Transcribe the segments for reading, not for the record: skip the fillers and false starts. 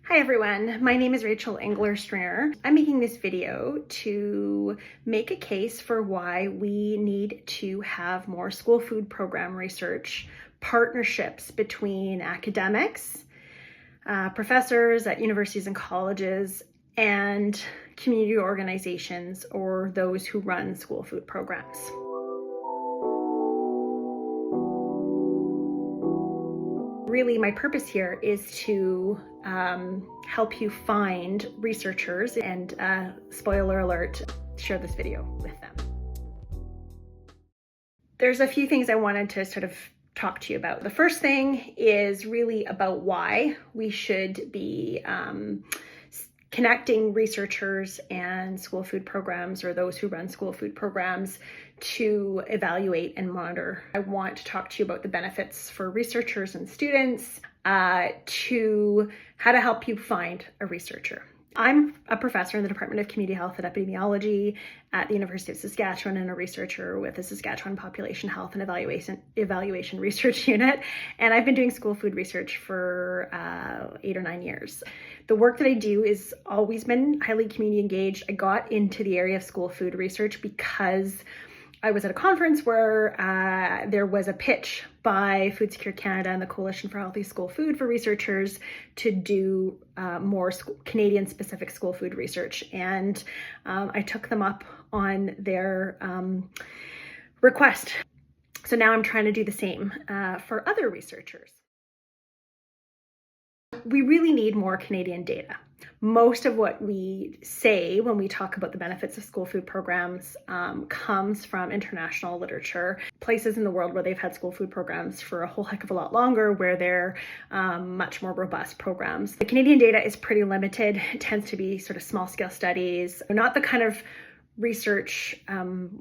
Hi everyone, my name is Rachel Engler-Stringer. I'm making this video to make a case for why we need to have more school food program research, partnerships between academics, professors at universities and colleges, and community organizations or those who run school food programs. Really, my purpose here is to help you find researchers and, spoiler alert, share this video with them. There's a few things I wanted to sort of talk to you about. The first thing is really about why we should be connecting researchers and school food programs, or those who run school food programs, to evaluate and monitor. I want to talk to you about the benefits for researchers and students, to how to help you find a researcher. I'm a professor in the Department of Community Health and Epidemiology at the University of Saskatchewan and a researcher with the Saskatchewan Population Health and Evaluation Research Unit. And I've been doing school food research for 8 or 9 years. The work that I do has always been highly community engaged. I got into the area of school food research because I was at a conference where there was a pitch by Food Secure Canada and the Coalition for Healthy School Food for researchers to do more Canadian-specific school food research. And I took them up on their request. So now I'm trying to do the same for other researchers. We really need more Canadian data. Most of what we say when we talk about the benefits of school food programs comes from international literature, places in the world where they've had school food programs for a whole heck of a lot longer, where they're much more robust programs. The Canadian data is pretty limited. It tends to be sort of small scale studies, not the kind of research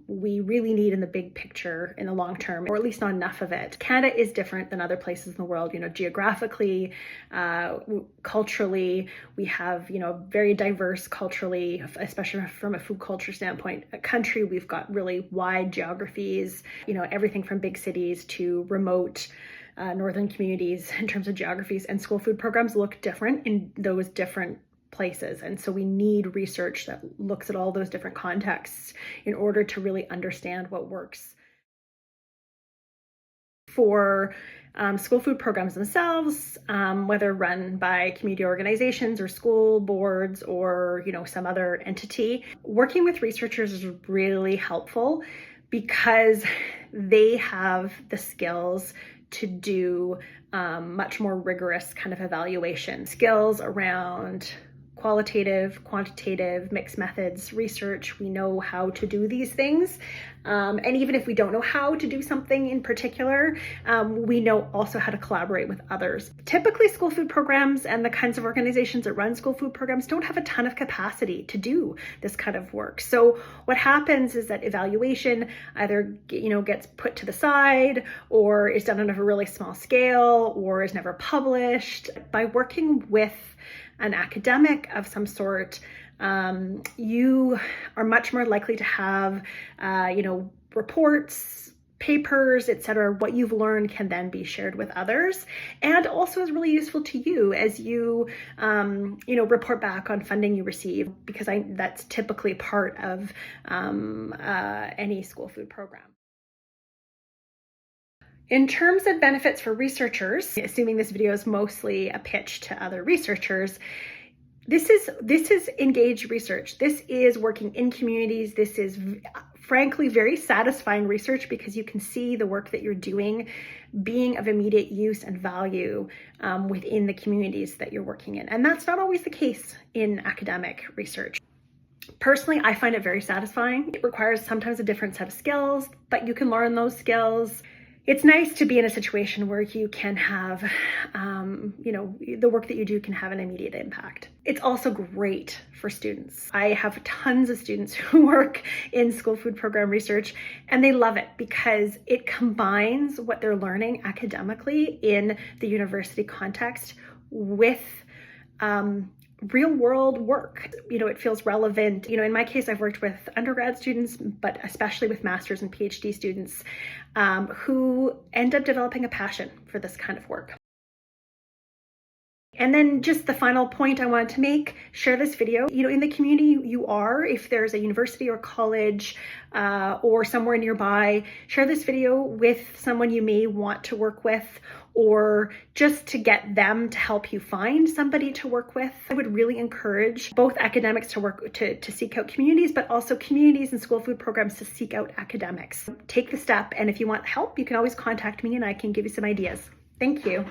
we really need in the big picture in the long term, or at least not enough of it. Canada is different than other places in the world, geographically, culturally. We have, very diverse culturally, especially from a food culture standpoint. A country, we've got really wide geographies, everything from big cities to remote northern communities in terms of geographies, and school food programs look different in those different places. And so we need research that looks at all those different contexts in order to really understand what works. For school food programs themselves, whether run by community organizations or school boards or some other entity, working with researchers is really helpful because they have the skills to do much more rigorous kind of evaluation. Skills around qualitative, quantitative, mixed methods research. We know how to do these things. And even if we don't know how to do something in particular, we know also how to collaborate with others. Typically, school food programs and the kinds of organizations that run school food programs don't have a ton of capacity to do this kind of work. So what happens is that evaluation either gets put to the side, or is done on a really small scale, or is never published. By working with an academic of some sort, you are much more likely to have, reports, papers, etc. What you've learned can then be shared with others, and also is really useful to you as you, report back on funding you receive, because that's typically part of any school food program. In terms of benefits for researchers, assuming this video is mostly a pitch to other researchers, this is engaged research. This is working in communities. This is frankly very satisfying research because you can see the work that you're doing being of immediate use and value within the communities that you're working in. And that's not always the case in academic research. Personally, I find it very satisfying. It requires sometimes a different set of skills, but you can learn those skills. It's nice to be in a situation where you can have, the work that you do can have an immediate impact. It's also great for students. I have tons of students who work in school food program research, and they love it because it combines what they're learning academically in the university context with real world work. It feels relevant. In my case, I've worked with undergrad students, but especially with master's and PhD students who end up developing a passion for this kind of work. And then just the final point I wanted to make, share this video. In the community you are, if there's a university or college or somewhere nearby, share this video with someone you may want to work with, or just to get them to help you find somebody to work with. I would really encourage both academics to work to seek out communities, but also communities and school food programs to seek out academics. Take the step, and if you want help, you can always contact me and I can give you some ideas. Thank you.